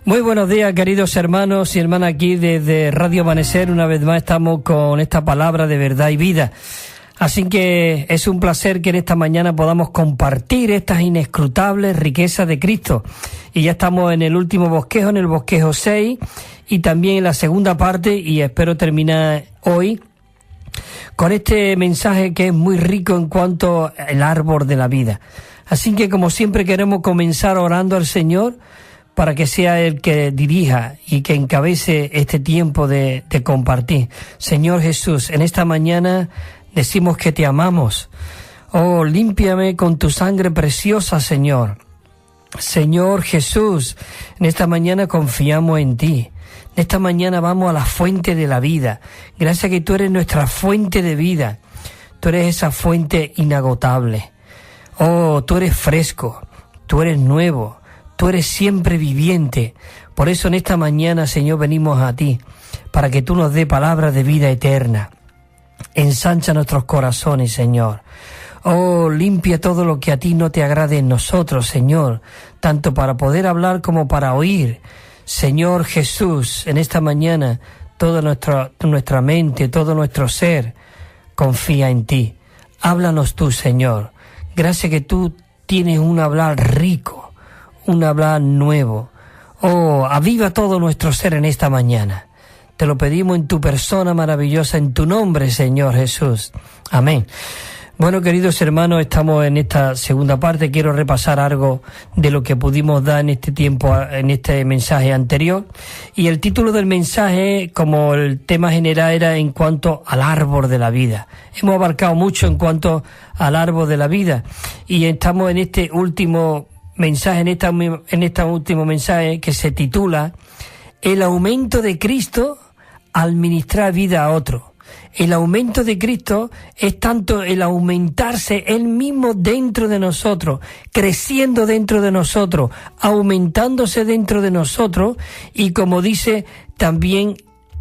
Muy buenos días, queridos hermanos y hermanas, aquí desde Radio Amanecer. Una vez más estamos con esta palabra de verdad y vida. Así que es un placer que en esta mañana podamos compartir estas inescrutables riquezas de Cristo. Y ya estamos en el último bosquejo, en el bosquejo 6, y también en la segunda parte, y espero terminar hoy con este mensaje que es muy rico en cuanto al árbol de la vida. Así que, como siempre, queremos comenzar orando al Señor para que sea Él que dirija y que encabece este tiempo de compartir. Señor Jesús, en esta mañana decimos que te amamos. Oh, límpiame con tu sangre preciosa, Señor. Señor Jesús, en esta mañana confiamos en ti. En esta mañana vamos a la fuente de la vida. Gracias que tú eres nuestra fuente de vida. Tú eres esa fuente inagotable. Oh, tú eres fresco, tú eres nuevo. Tú eres siempre viviente. Por eso en esta mañana, Señor, venimos a ti, para que tú nos dé palabras de vida eterna. Ensancha nuestros corazones, Señor. Oh, limpia todo lo que a ti no te agrade en nosotros, Señor, tanto para poder hablar como para oír. Señor Jesús, en esta mañana, toda nuestra mente, todo nuestro ser, confía en ti. Háblanos tú, Señor. Gracias que tú tienes un hablar rico, un hablar nuevo. Oh, aviva todo nuestro ser en esta mañana. Te lo pedimos en tu persona maravillosa, en tu nombre, Señor Jesús. Amén. Bueno, queridos hermanos, estamos en esta segunda parte. Quiero repasar algo de lo que pudimos dar en este tiempo, en este mensaje anterior. Y el título del mensaje, como el tema general, era en cuanto al árbol de la vida. Hemos abarcado mucho en cuanto al árbol de la vida. Y estamos en este último mensaje, en este último mensaje que se titula El aumento de Cristo al ministrar vida a otro. El aumento de Cristo es tanto el aumentarse Él mismo dentro de nosotros, creciendo dentro de nosotros, aumentándose dentro de nosotros, y como dice también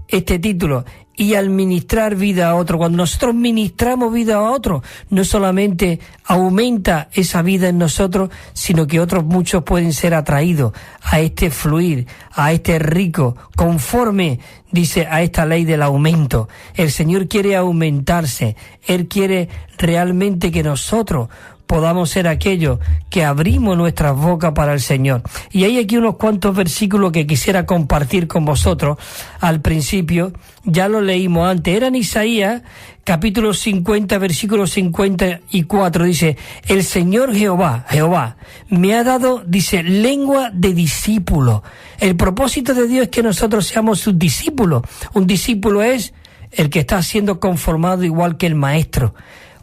este título, y al ministrar vida a otro. Cuando nosotros ministramos vida a otro, no solamente aumenta esa vida en nosotros, sino que otros muchos pueden ser atraídos a este fluir, a este rico, conforme, dice, a esta ley del aumento. El Señor quiere aumentarse. Él quiere realmente que nosotros podamos ser aquellos que abrimos nuestras bocas para el Señor. Y hay aquí unos cuantos versículos que quisiera compartir con vosotros. Al principio, ya lo leímos antes, era en Isaías, capítulo 50, versículo 54, dice, el Señor Jehová, me ha dado, dice, lengua de discípulo. El propósito de Dios es que nosotros seamos sus discípulos. Un discípulo es el que está siendo conformado igual que el maestro.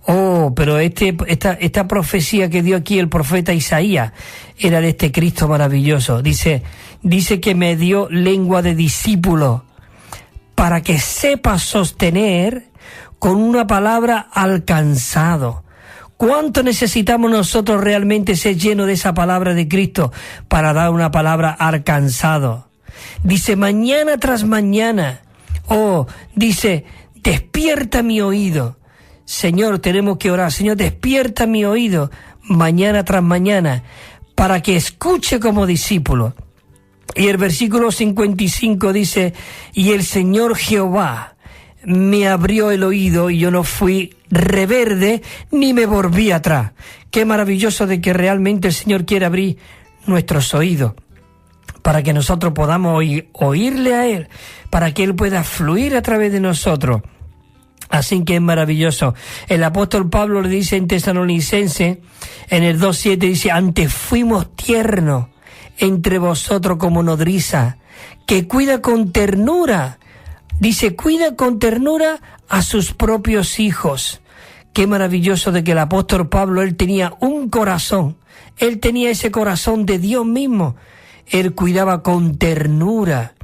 Oh, pero esta profecía que dio aquí el profeta Isaías era de este Cristo maravilloso. Dice que me dio lengua de discípulo para que sepa sostener con una palabra alcanzado. ¿Cuánto necesitamos nosotros realmente ser llenos de esa palabra de Cristo para dar una palabra alcanzado? Dice, mañana tras mañana. Oh, dice, despierta mi oído. Señor, tenemos que orar. Señor, despierta mi oído mañana tras mañana para que escuche como discípulo. Y el versículo 55 dice, y el Señor Jehová me abrió el oído y yo no fui reverde ni me volví atrás. Qué maravilloso de que realmente el Señor quiere abrir nuestros oídos para que nosotros podamos oírle a Él, para que Él pueda fluir a través de nosotros. Así que es maravilloso. El apóstol Pablo le dice en Tesalonicenses, en el 2:7, dice, antes fuimos tiernos entre vosotros como nodriza, que cuida con ternura, dice, cuida con ternura a sus propios hijos. Qué maravilloso de que el apóstol Pablo, él tenía un corazón, él tenía ese corazón de Dios mismo, él cuidaba con ternura.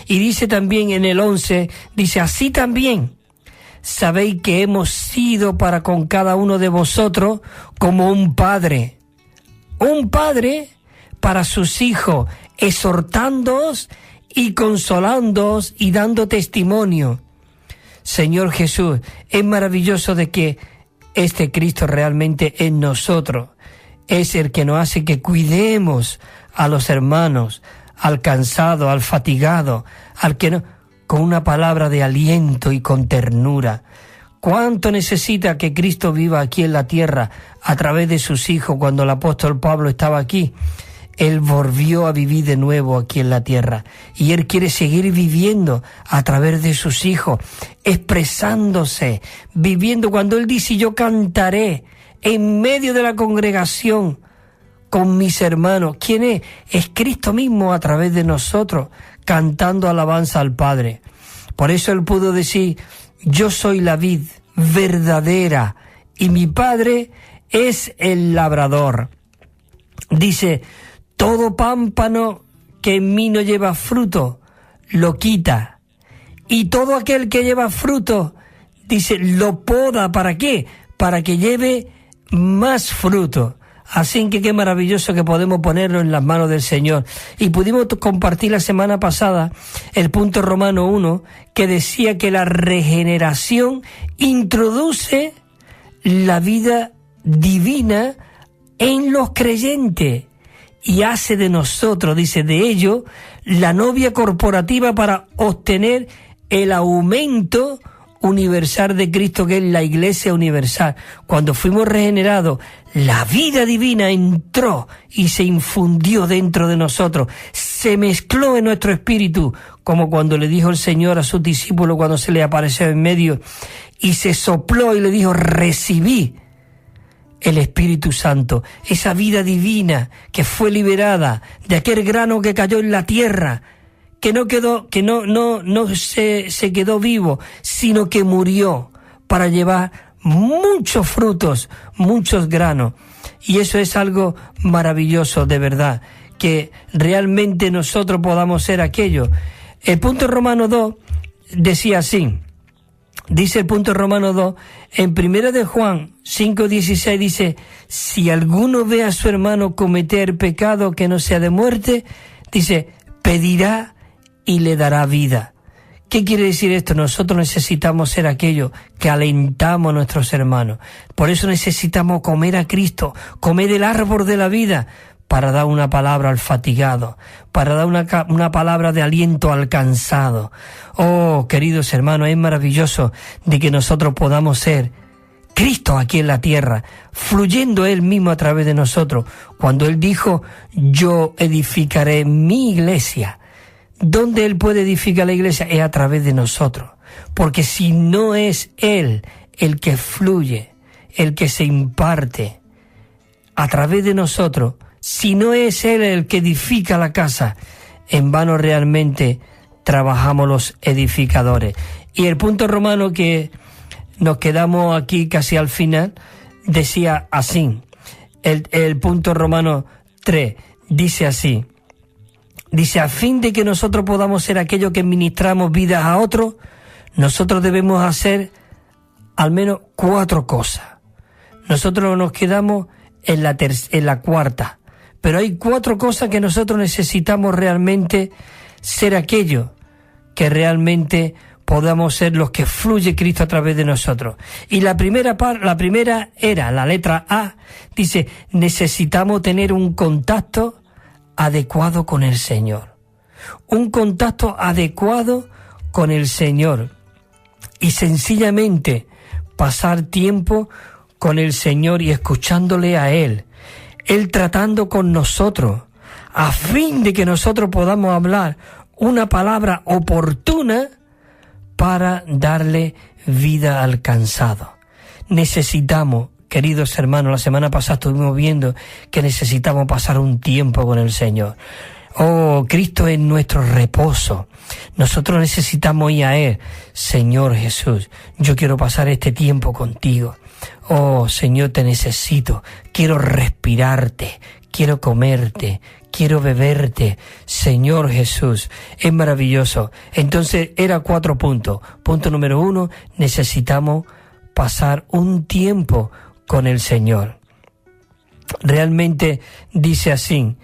Y dice también en el 11, dice, así también sabéis que hemos sido para con cada uno de vosotros como un padre para sus hijos, exhortándoos y consolándoos y dando testimonio. Señor Jesús, es maravilloso de que este Cristo realmente en nosotros es el que nos hace que cuidemos a los hermanos, al cansado, al fatigado, al que no, con una palabra de aliento y con ternura. ¿Cuánto necesita que Cristo viva aquí en la tierra a través de sus hijos? Cuando el apóstol Pablo estaba aquí, Él volvió a vivir de nuevo aquí en la tierra. Y Él quiere seguir viviendo a través de sus hijos, expresándose, viviendo. Cuando Él dice, yo cantaré en medio de la congregación con mis hermanos. ¿Quién es? Es Cristo mismo a través de nosotros, cantando alabanza al Padre. Por eso Él pudo decir, yo soy la vid verdadera y mi Padre es el labrador. Dice, todo pámpano que en mí no lleva fruto, lo quita. Y todo aquel que lleva fruto, dice, lo poda. ¿Para qué? Para que lleve más fruto. Así que qué maravilloso que podemos ponerlo en las manos del Señor. Y pudimos compartir la semana pasada el punto Romano 1, que decía que la regeneración introduce la vida divina en los creyentes y hace de nosotros, dice, de ello, la novia corporativa para obtener el aumento universal de Cristo, que es la Iglesia universal. Cuando fuimos regenerados, la vida divina entró y se infundió dentro de nosotros, se mezcló en nuestro espíritu, como cuando le dijo el Señor a sus discípulos cuando se le apareció en medio, y se sopló y le dijo, recibí el Espíritu Santo, esa vida divina que fue liberada de aquel grano que cayó en la tierra, que no quedó, que no se quedó vivo, sino que murió para llevar muchos frutos, muchos granos. Y eso es algo maravilloso, de verdad, que realmente nosotros podamos ser aquello. El punto Romano 2 decía así, dice el punto Romano 2, en 1 de Juan 5:16 dice, si alguno ve a su hermano cometer pecado que no sea de muerte, dice, pedirá y le dará vida. ¿Qué quiere decir esto? Nosotros necesitamos ser aquellos que alentamos a nuestros hermanos. Por eso necesitamos comer a Cristo, comer el árbol de la vida, para dar una palabra al fatigado, para dar una palabra de aliento al cansado. Oh, queridos hermanos, es maravilloso de que nosotros podamos ser Cristo aquí en la tierra, fluyendo Él mismo a través de nosotros. Cuando Él dijo, yo edificaré mi iglesia, ¿dónde Él puede edificar la iglesia? Es a través de nosotros. Porque si no es Él el que fluye, el que se imparte a través de nosotros, si no es Él el que edifica la casa, en vano realmente trabajamos los edificadores. Y el punto romano que nos quedamos aquí casi al final, decía así, el punto Romano 3, dice así, dice, a fin de que nosotros podamos ser aquellos que ministramos vidas a otros, nosotros debemos hacer al menos 4 cosas. Nosotros nos quedamos en la cuarta, pero hay 4 cosas que nosotros necesitamos realmente ser aquellos que realmente podamos ser los que fluye Cristo a través de nosotros. Y la primera era la letra A, dice, necesitamos tener un contacto adecuado con el Señor. Un contacto adecuado con el Señor. Y sencillamente pasar tiempo con el Señor y escuchándole a Él. Él tratando con nosotros, a fin de que nosotros podamos hablar una palabra oportuna para darle vida al cansado. Necesitamos, queridos hermanos, la semana pasada estuvimos viendo que necesitamos pasar un tiempo con el Señor. Oh, Cristo es nuestro reposo. Nosotros necesitamos ir a Él. Señor Jesús, yo quiero pasar este tiempo contigo. Oh, Señor, te necesito. Quiero respirarte, quiero comerte, quiero beberte. Señor Jesús, es maravilloso. Entonces, era 4 puntos. Punto número 1, necesitamos pasar un tiempo con el Señor. Realmente dice así,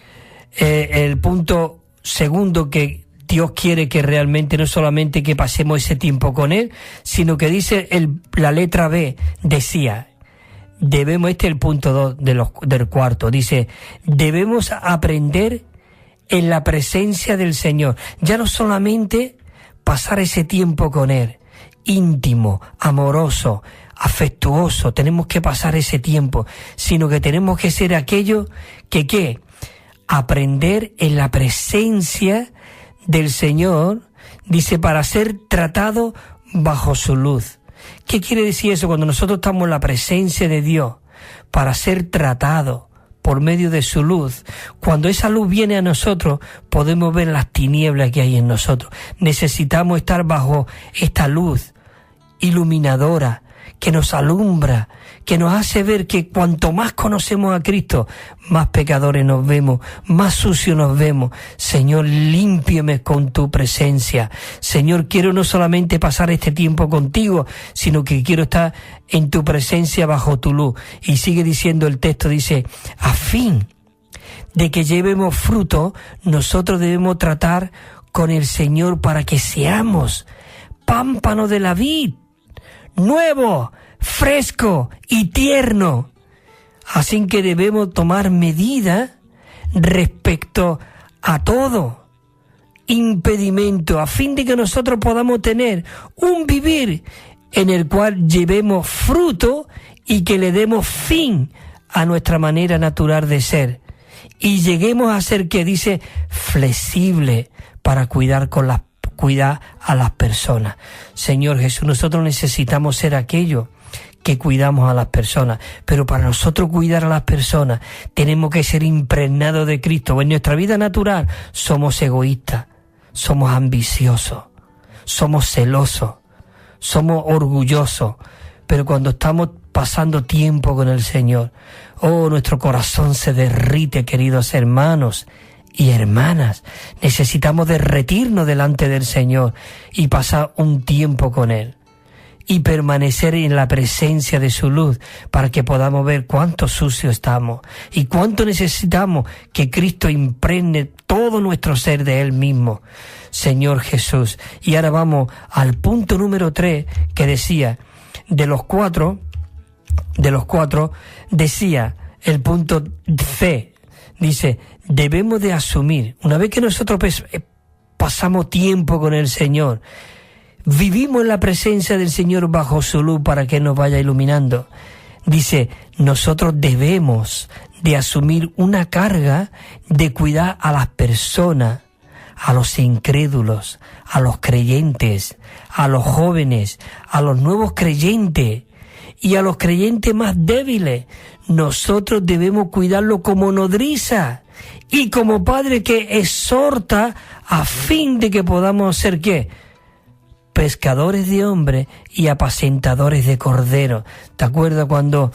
el punto segundo, que Dios quiere que realmente no solamente que pasemos ese tiempo con Él, sino que dice la letra B, decía, debemos, este es el punto 2 del cuarto, dice, debemos aprender en la presencia del Señor. Ya no solamente pasar ese tiempo con Él, íntimo, amoroso, afectuoso, tenemos que pasar ese tiempo, sino que tenemos que ser aquello que, ¿qué? Aprender en la presencia del Señor, dice, para ser tratado bajo su luz. ¿Qué quiere decir eso? Cuando nosotros estamos en la presencia de Dios, para ser tratado por medio de su luz, cuando esa luz viene a nosotros, podemos ver las tinieblas que hay en nosotros. Necesitamos estar bajo esta luz iluminadora, que nos alumbra, que nos hace ver que cuanto más conocemos a Cristo, más pecadores nos vemos, más sucios nos vemos. Señor, límpiame con tu presencia. Señor, quiero no solamente pasar este tiempo contigo, sino que quiero estar en tu presencia bajo tu luz. Y sigue diciendo el texto, dice, a fin de que llevemos fruto, nosotros debemos tratar con el Señor para que seamos pámpano de la vid, nuevo, fresco y tierno. Así que debemos tomar medidas respecto a todo impedimento, a fin de que nosotros podamos tener un vivir en el cual llevemos fruto y que le demos fin a nuestra manera natural de ser. Y lleguemos a ser, que dice, flexible para cuidar a las personas. Señor Jesús, nosotros necesitamos ser aquellos que cuidamos a las personas, pero para nosotros cuidar a las personas tenemos que ser impregnados de Cristo. En nuestra vida natural somos egoístas, somos ambiciosos, somos celosos, somos orgullosos, pero cuando estamos pasando tiempo con el Señor, nuestro corazón se derrite, queridos hermanos y hermanas. Necesitamos derretirnos delante del Señor y pasar un tiempo con Él y permanecer en la presencia de su luz para que podamos ver cuánto sucio estamos y cuánto necesitamos que Cristo impregne todo nuestro ser de Él mismo. Señor Jesús. Y ahora vamos al punto número 3, que decía, de los cuatro, decía el punto C, dice, debemos de asumir, una vez que nosotros pasamos tiempo con el Señor, vivimos en la presencia del Señor bajo su luz para que nos vaya iluminando, dice, nosotros debemos de asumir una carga de cuidar a las personas, a los incrédulos, a los creyentes, a los jóvenes, a los nuevos creyentes y a los creyentes más débiles. Nosotros debemos cuidarlo como nodriza y como padre que exhorta a fin de que podamos ser, ¿qué? Pescadores de hombres y apacentadores de corderos. ¿Te acuerdas cuando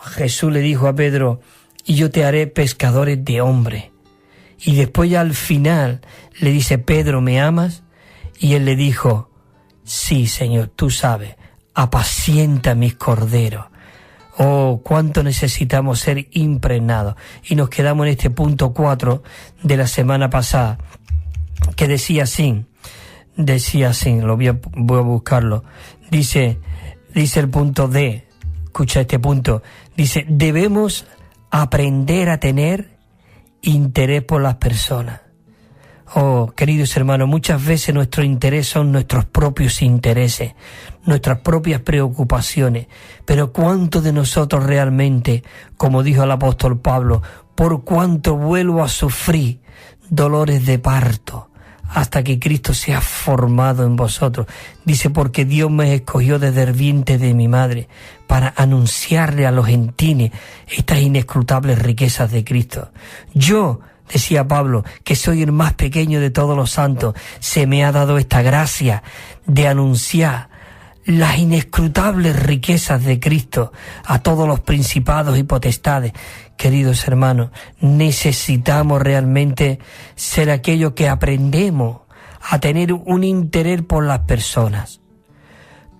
Jesús le dijo a Pedro, y yo te haré pescadores de hombres? Y después ya al final le dice, Pedro, ¿me amas? Y él le dijo, sí, Señor, tú sabes, apacienta mis corderos. Oh, cuánto necesitamos ser impregnados. Y nos quedamos en este punto 4 de la semana pasada, que decía así, voy a buscarlo. Dice el punto D, escucha este punto, dice, debemos aprender a tener interés por las personas. Oh, queridos hermanos, muchas veces nuestro interés son nuestros propios intereses, nuestras propias preocupaciones, pero ¿cuánto de nosotros realmente, como dijo el apóstol Pablo, por cuánto vuelvo a sufrir dolores de parto hasta que Cristo sea formado en vosotros? Dice, porque Dios me escogió desde el vientre de mi madre para anunciarle a los gentiles estas inescrutables riquezas de Cristo. Yo, decía Pablo, que soy el más pequeño de todos los santos, se me ha dado esta gracia de anunciar las inescrutables riquezas de Cristo a todos los principados y potestades. Queridos hermanos, necesitamos realmente ser aquellos que aprendemos a tener un interés por las personas.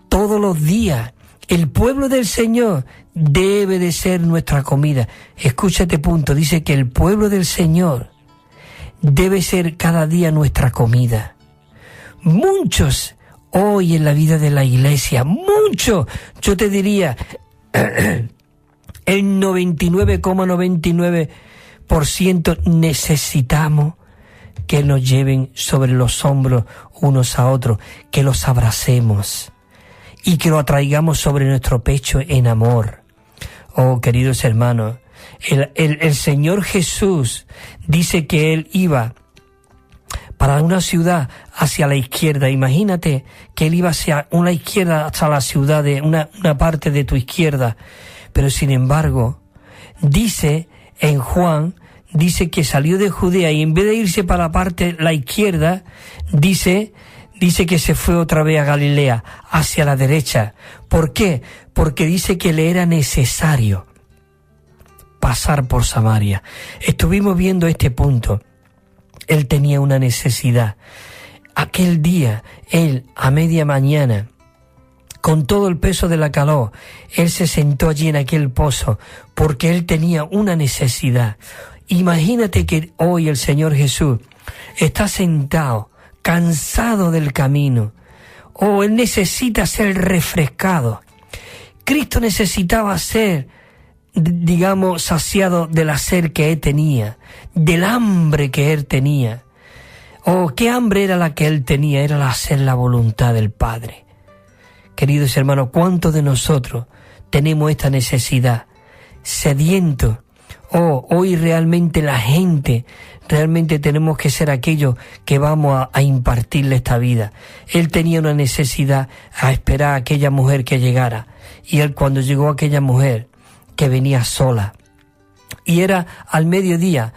Todos los días, el pueblo del Señor debe de ser nuestra comida. Escucha este punto, dice que el pueblo del Señor debe ser cada día nuestra comida. Muchos hoy en la vida de la iglesia, muchos, yo te diría, el 99,99% necesitamos que nos lleven sobre los hombros unos a otros, que los abracemos y que lo atraigamos sobre nuestro pecho en amor. Oh, queridos hermanos, el Señor Jesús dice que Él iba para una ciudad hacia la izquierda. Imagínate que Él iba hacia una izquierda, hasta la ciudad, de una parte de tu izquierda. Pero sin embargo, dice en Juan, dice que salió de Judea y en vez de irse para la izquierda, dice que se fue otra vez a Galilea, hacia la derecha. ¿Por qué? Porque dice que le era necesario pasar por Samaria. Estuvimos viendo este punto. Él tenía una necesidad. Aquel día, él, a media mañana, con todo el peso de la calor, él se sentó allí en aquel pozo, porque él tenía una necesidad. Imagínate que hoy el Señor Jesús está sentado, cansado del camino. Él necesita ser refrescado. Cristo necesitaba ser, digamos, saciado de la sed que él tenía, del hambre que él tenía. ¿Qué hambre era la que él tenía? Era la hacer la voluntad del Padre. Queridos hermanos, ¿cuántos de nosotros tenemos esta necesidad? Sedientos. Hoy realmente la gente, realmente tenemos que ser aquellos que vamos a impartirle esta vida. Él tenía una necesidad a esperar a aquella mujer que llegara. Y él, cuando llegó aquella mujer, que venía sola, y era al mediodía,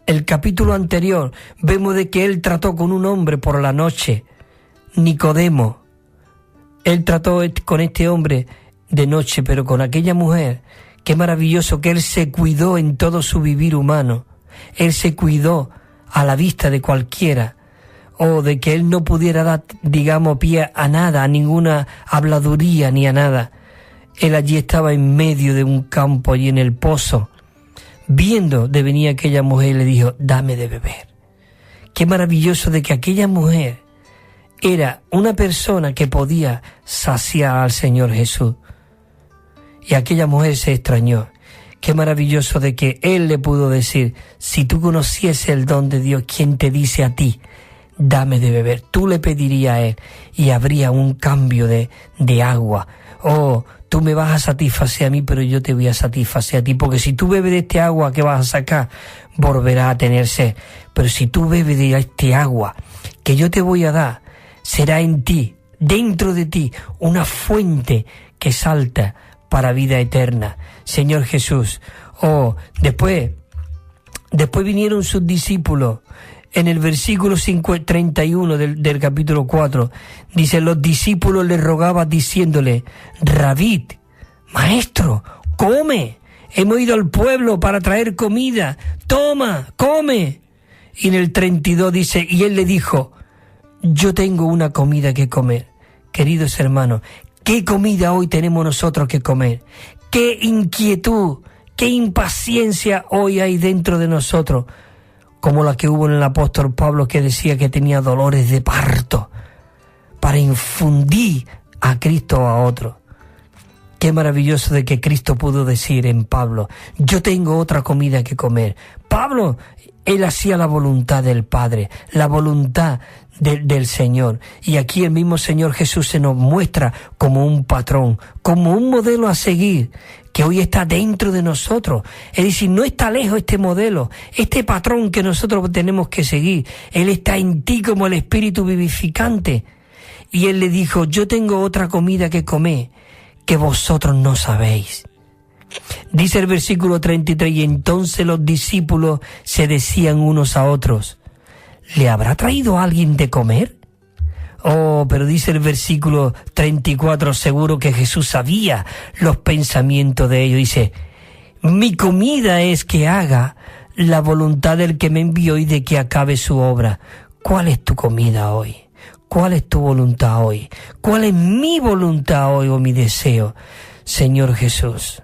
el capítulo anterior, vemos de que él trató con un hombre por la noche, Nicodemo. Él trató con este hombre de noche, pero con aquella mujer, qué maravilloso que él se cuidó en todo su vivir humano. Él se cuidó a la vista de cualquiera, de que él no pudiera dar, digamos, pie a nada, a ninguna habladuría ni a nada. Él allí estaba en medio de un campo, allí en el pozo, viendo de venir aquella mujer y le dijo, dame de beber. Qué maravilloso de que aquella mujer era una persona que podía saciar al Señor Jesús. Y aquella mujer se extrañó. Qué maravilloso de que él le pudo decir, si tú conocieses el don de Dios, ¿quién te dice a ti, dame de beber? Tú le pedirías a él y habría un cambio de agua. Tú me vas a satisfacer a mí, pero yo te voy a satisfacer a ti, porque si tú bebes de este agua que vas a sacar, volverás a tener sed. Pero si tú bebes de este agua que yo te voy a dar, será en ti, dentro de ti, una fuente que salta para vida eterna. Señor Jesús. Después vinieron sus discípulos. En el versículo 31 del capítulo 4, dice, los discípulos le rogaban diciéndole, Rabí, maestro, come, hemos ido al pueblo para traer comida, toma, come. Y en el 32 dice, y él le dijo, yo tengo una comida que comer. Queridos hermanos, ¿qué comida hoy tenemos nosotros que comer? ¿Qué inquietud, qué impaciencia hoy hay dentro de nosotros? Como la que hubo en el apóstol Pablo, que decía que tenía dolores de parto para infundir a Cristo a otro. Qué maravilloso de que Cristo pudo decir en Pablo, yo tengo otra comida que comer. Pablo, él hacía la voluntad del Padre, la voluntad del Señor. Y aquí el mismo Señor Jesús se nos muestra como un patrón, como un modelo a seguir, que hoy está dentro de nosotros. Es decir, no está lejos este modelo, este patrón que nosotros tenemos que seguir. Él está en ti como el Espíritu vivificante. Y él le dijo, yo tengo otra comida que comer, que vosotros no sabéis. Dice el versículo 33, y entonces los discípulos se decían unos a otros, ¿le habrá traído alguien de comer? Pero dice el versículo 34, seguro que Jesús sabía los pensamientos de ellos. Dice, mi comida es que haga la voluntad del que me envió y de que acabe su obra. ¿Cuál es tu comida hoy? ¿Cuál es tu voluntad hoy? ¿Cuál es mi voluntad hoy o mi deseo? Señor Jesús,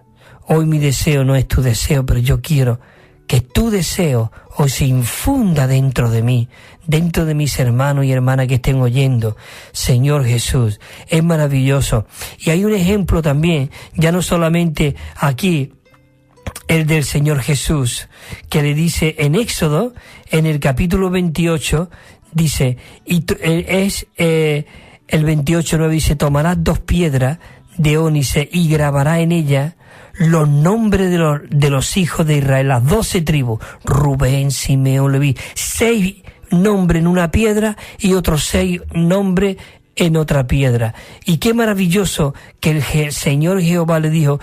hoy mi deseo no es tu deseo, pero yo quiero que tu deseo hoy se infunda dentro de mí, dentro de mis hermanos y hermanas que estén oyendo. Señor Jesús, es maravilloso. Y hay un ejemplo también, ya no solamente aquí el del Señor Jesús, que le dice en Éxodo, en el capítulo 28, dice, el 28:9 dice, tomarás 2 piedras de ónice y grabará en ellas los nombres de los hijos de Israel, las 12 tribus, Rubén, Simeón, Leví, 6 nombres en una piedra y otros 6 nombres en otra piedra. Y qué maravilloso que el Señor Jehová le dijo,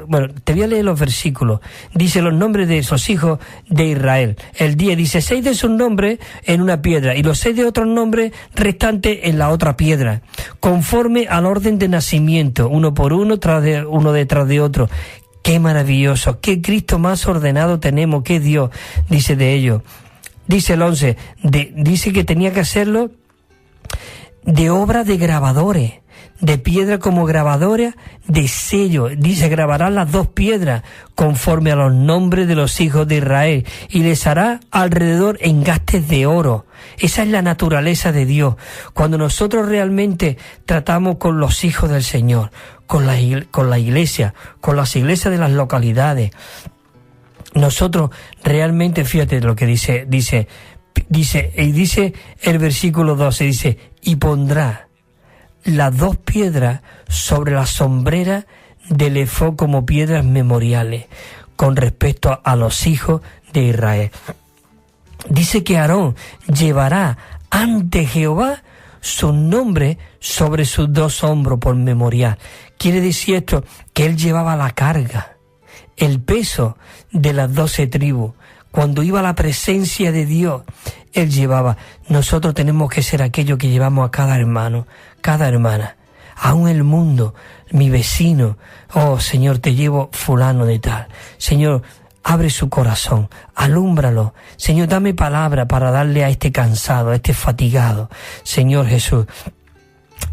bueno, te voy a leer los versículos. Dice los nombres de esos hijos de Israel. El 10 dice 6 de sus nombres en una piedra y los 6 de otros nombres restantes en la otra piedra, conforme al orden de nacimiento, uno por uno, uno detrás de otro. Qué maravilloso, qué Cristo más ordenado tenemos, qué Dios, dice de ellos. Dice el 11, dice que tenía que hacerlo de obra de grabadores, de piedra como grabadora de sello. Dice, grabarán las 2 piedras conforme a los nombres de los hijos de Israel y les hará alrededor engastes de oro. Esa es la naturaleza de Dios. Cuando nosotros realmente tratamos con los hijos del Señor, con la iglesia, con las iglesias de las localidades, nosotros realmente, fíjate lo que dice el versículo 12, dice, y pondrá las 2 piedras sobre la sombrera del efod como piedras memoriales con respecto a los hijos de Israel. Dice que Aarón llevará ante Jehová su nombre sobre sus 2 hombros por memorial. Quiere decir esto, que él llevaba la carga, el peso de las 12 tribus. Cuando iba a la presencia de Dios, él llevaba. Nosotros tenemos que ser aquellos que llevamos a cada hermano, cada hermana, aún el mundo, mi vecino. Oh, Señor, te llevo fulano de tal. Señor, abre su corazón, alúmbralo. Señor, dame palabra para darle a este cansado, a este fatigado. Señor Jesús.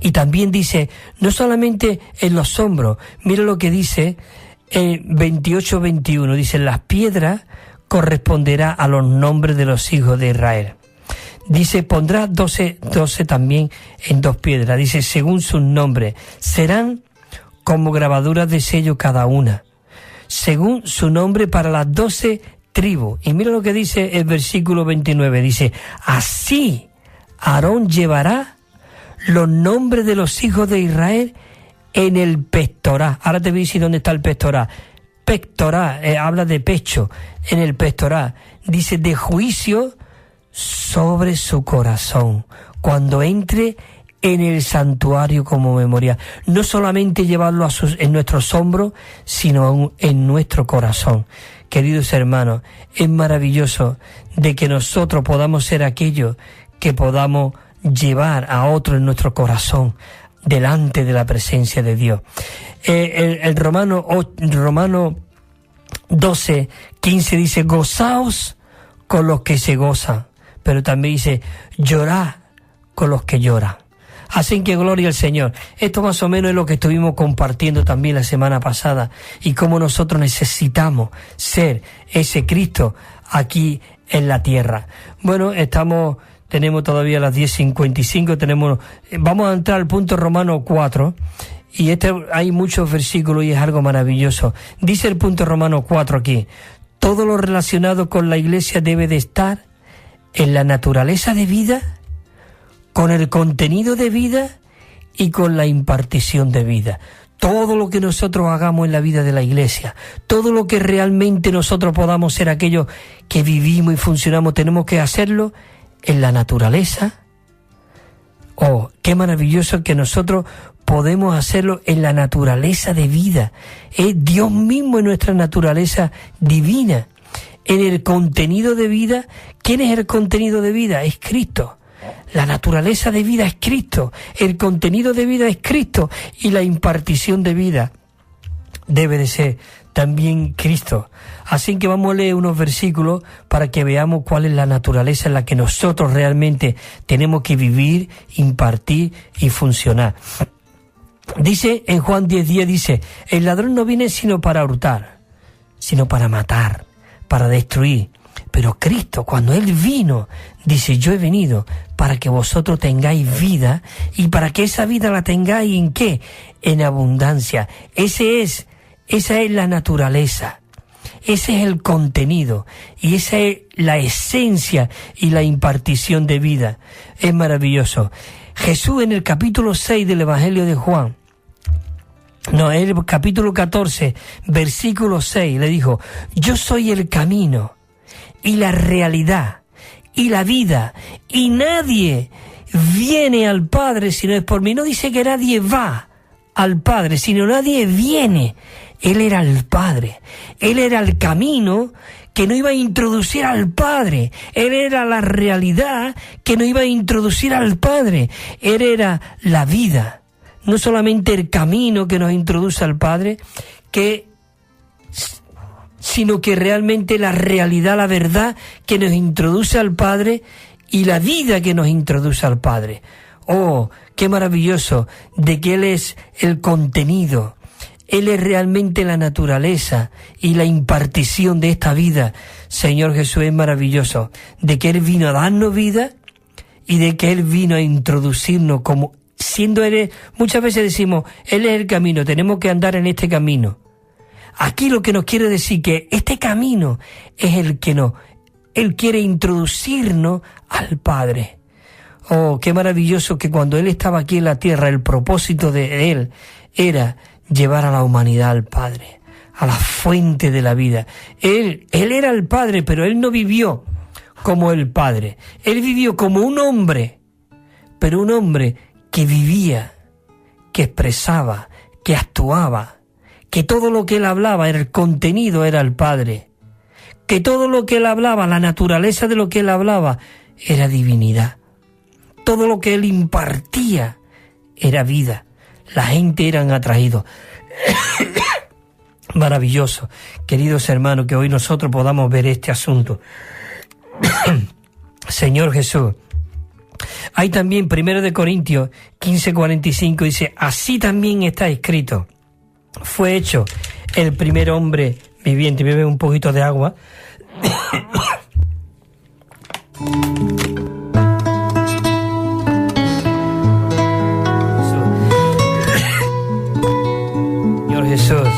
Y también dice, no solamente en los hombros, mira lo que dice en 28:21, dice, las piedras corresponderá a los nombres de los hijos de Israel. Dice, pondrá 12 también en 2 piedras. Dice, según sus nombres, serán como grabaduras de sello cada una, según su nombre para las 12 tribus. Y mira lo que dice el versículo 29. Dice, así Aarón llevará los nombres de los hijos de Israel en el pectoral. Ahora te voy a decir dónde está el pectoral. Pectoral, habla de pecho, en el pectoral. Dice, de juicio sobre su corazón, cuando entre en el santuario como memorial. No solamente llevarlo en nuestros hombros, sino en nuestro corazón. Queridos hermanos, es maravilloso de que nosotros podamos ser aquellos que podamos llevar a otro en nuestro corazón, delante de la presencia de Dios. El Romano 12:15 dice, gozaos con los que se gozan, pero también dice, llorad con los que lloran. Así que gloria al Señor. Esto más o menos es lo que estuvimos compartiendo también la semana pasada, y cómo nosotros necesitamos ser ese Cristo aquí en la tierra. Bueno, tenemos todavía las 10:55, vamos a entrar al punto Romano 4, y hay muchos versículos y es algo maravilloso. Dice el punto Romano 4 aquí, todo lo relacionado con la iglesia debe de estar en la naturaleza de vida, con el contenido de vida y con la impartición de vida. Todo lo que nosotros hagamos en la vida de la iglesia, todo lo que realmente nosotros podamos ser aquellos que vivimos y funcionamos, tenemos que hacerlo en la naturaleza. Oh, qué maravilloso que nosotros podemos hacerlo en la naturaleza de vida. Es Dios mismo en nuestra naturaleza divina. En el contenido de vida, ¿quién es el contenido de vida? Es Cristo. La naturaleza de vida es Cristo. El contenido de vida es Cristo. Y la impartición de vida debe de ser también Cristo. Así que vamos a leer unos versículos para que veamos cuál es la naturaleza en la que nosotros realmente tenemos que vivir, impartir y funcionar. Dice en Juan 10:10, dice, el ladrón no viene sino para hurtar, sino para matar, para destruir. Pero Cristo, cuando Él vino, dice, yo he venido para que vosotros tengáis vida, y para que esa vida la tengáis ¿en qué? En abundancia. Esa es la naturaleza. Ese es el contenido y esa es la esencia y la impartición de vida. Es maravilloso. Jesús en el capítulo 6 del Evangelio de Juan, en el capítulo 14, versículo 6, le dijo: yo soy el camino y la realidad y la vida, y nadie viene al Padre si no es por mí. No dice que nadie va al Padre, sino nadie viene. Él era el Padre, Él era el camino que no iba a introducir al Padre, Él era la realidad que no iba a introducir al Padre, Él era la vida, no solamente el camino que nos introduce al Padre, sino que realmente la realidad, la verdad que nos introduce al Padre y la vida que nos introduce al Padre. Oh, qué maravilloso de que Él es el contenido. Él es realmente la naturaleza y la impartición de esta vida. Señor Jesús, es maravilloso de que Él vino a darnos vida y de que Él vino a introducirnos como siendo Él. Muchas veces decimos, Él es el camino, tenemos que andar en este camino. Aquí lo que nos quiere decir que este camino es el que Él quiere introducirnos al Padre. Oh, qué maravilloso que cuando Él estaba aquí en la tierra, el propósito de Él era llevar a la humanidad al Padre, a la fuente de la vida. Él era el Padre, pero Él no vivió como el Padre. Él vivió como un hombre, pero un hombre que vivía, que expresaba, que actuaba, que todo lo que Él hablaba, el contenido era el Padre, que todo lo que Él hablaba, la naturaleza de lo que Él hablaba, era divinidad. Todo lo que Él impartía era vida. La gente eran atraídos. Maravilloso, queridos hermanos, que hoy nosotros podamos ver este asunto. Señor Jesús. Hay también 1 Corintios 15:45, dice: así también está escrito, fue hecho el primer hombre viviente. Bebe un poquito de agua. Jesús.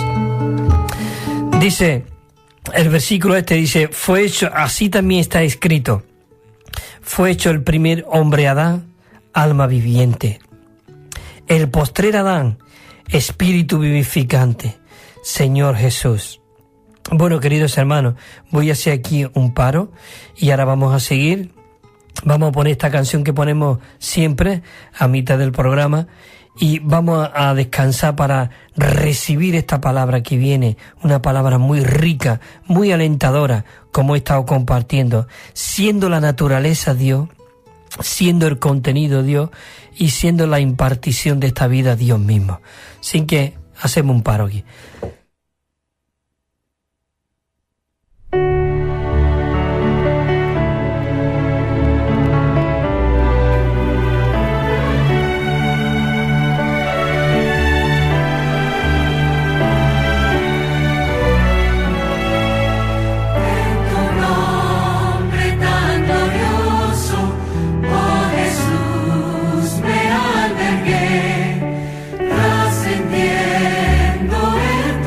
Dice, el versículo dice, fue hecho, así también está escrito, fue hecho el primer hombre Adán, alma viviente. El postrer Adán, espíritu vivificante. Señor Jesús. Bueno, queridos hermanos, voy a hacer aquí un paro y ahora vamos a seguir. Vamos a poner esta canción que ponemos siempre a mitad del programa. Y vamos a descansar para recibir esta palabra que viene, una palabra muy rica, muy alentadora, como he estado compartiendo, siendo la naturaleza Dios, siendo el contenido Dios y siendo la impartición de esta vida Dios mismo. Así que hacemos un paro aquí. Trascendiendo el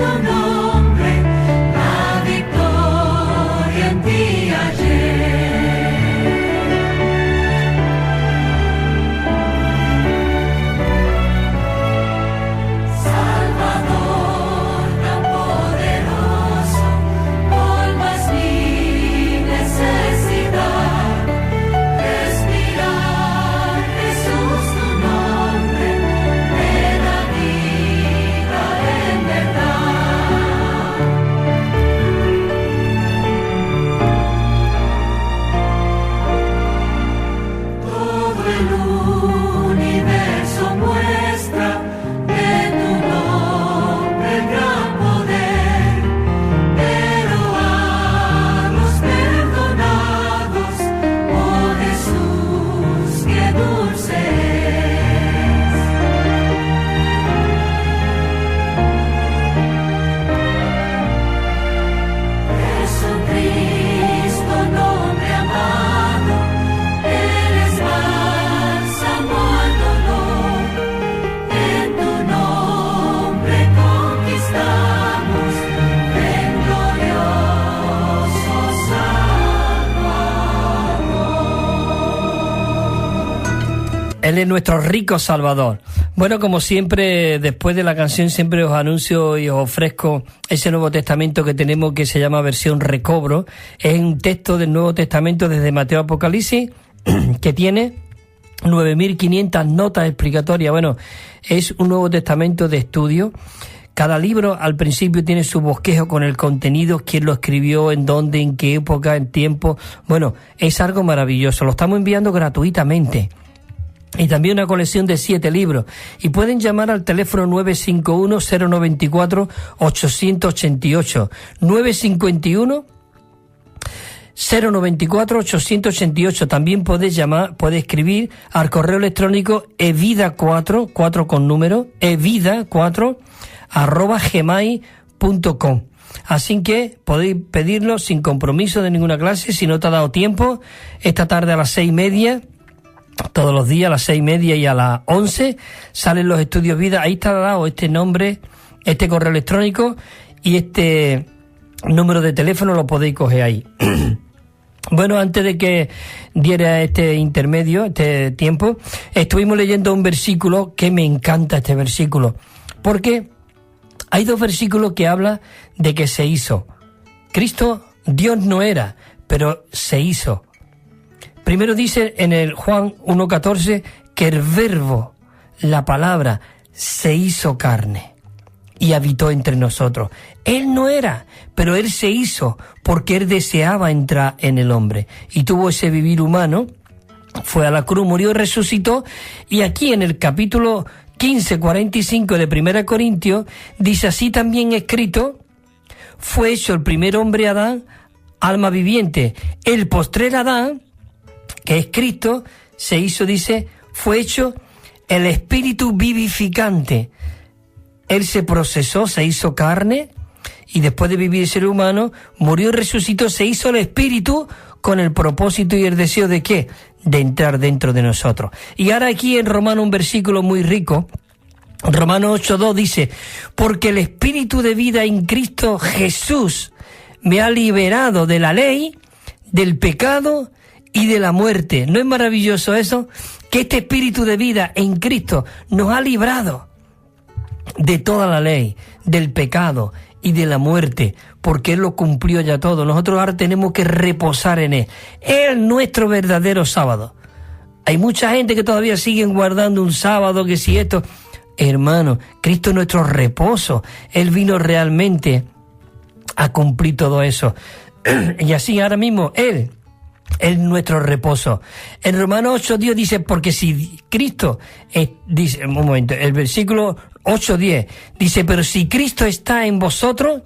Él es nuestro rico Salvador. Bueno, como siempre, después de la canción siempre os anuncio y os ofrezco ese Nuevo Testamento que tenemos que se llama versión recobro. Es un texto del Nuevo Testamento desde Mateo a Apocalipsis que tiene 9.500 notas explicatorias. Bueno, es un Nuevo Testamento de estudio. Cada libro al principio tiene su bosquejo con el contenido, quién lo escribió, en dónde, en qué época, en tiempo. Bueno, es algo maravilloso. Lo estamos enviando gratuitamente. Y también una colección de 7 libros. Y pueden llamar al teléfono 951-094-888. 951-094-888. También puedes llamar, puedes escribir al correo electrónico evida4, 4 con número, evida4@gmail.com. Así que podéis pedirlo sin compromiso de ninguna clase. Si no te ha dado tiempo, esta tarde a las 6:30, todos los días a las 6:30 y a las 11 salen los estudios vida. Ahí está dado este nombre, este correo electrónico y este número de teléfono, lo podéis coger ahí. Bueno, antes de que diera este intermedio, este tiempo, estuvimos leyendo un versículo que me encanta, este versículo, porque hay 2 versículos que hablan de que se hizo. Cristo, Dios no era, pero se hizo. Primero dice en el Juan 1:14 que el verbo, la palabra, se hizo carne y habitó entre nosotros. Él no era, pero Él se hizo porque Él deseaba entrar en el hombre y tuvo ese vivir humano, fue a la cruz, murió y resucitó. Y aquí en el capítulo 15:45 de 1 Corintios dice: así también escrito, fue hecho el primer hombre Adán, alma viviente. El postrer Adán, que es Cristo, se hizo, dice, fue hecho el espíritu vivificante. Él se procesó, se hizo carne, y después de vivir ser humano, murió y resucitó, se hizo el espíritu con el propósito y el deseo de ¿qué? De entrar dentro de nosotros. Y ahora aquí en Romanos un versículo muy rico, Romanos 8:2 dice: porque el espíritu de vida en Cristo Jesús me ha liberado de la ley, del pecado y de la muerte. ¿No es maravilloso eso? Que este espíritu de vida en Cristo nos ha librado de toda la ley, del pecado y de la muerte, porque Él lo cumplió ya todo. Nosotros ahora tenemos que reposar en Él. Él es nuestro verdadero sábado. Hay mucha gente que todavía siguen guardando un sábado, que si esto... Hermano, Cristo es nuestro reposo. Él vino realmente a cumplir todo eso. Y así ahora mismo Él es nuestro reposo. En Romanos 8:10 dice: porque si Cristo dice, un momento, el versículo 8:10 dice: pero si Cristo está en vosotros,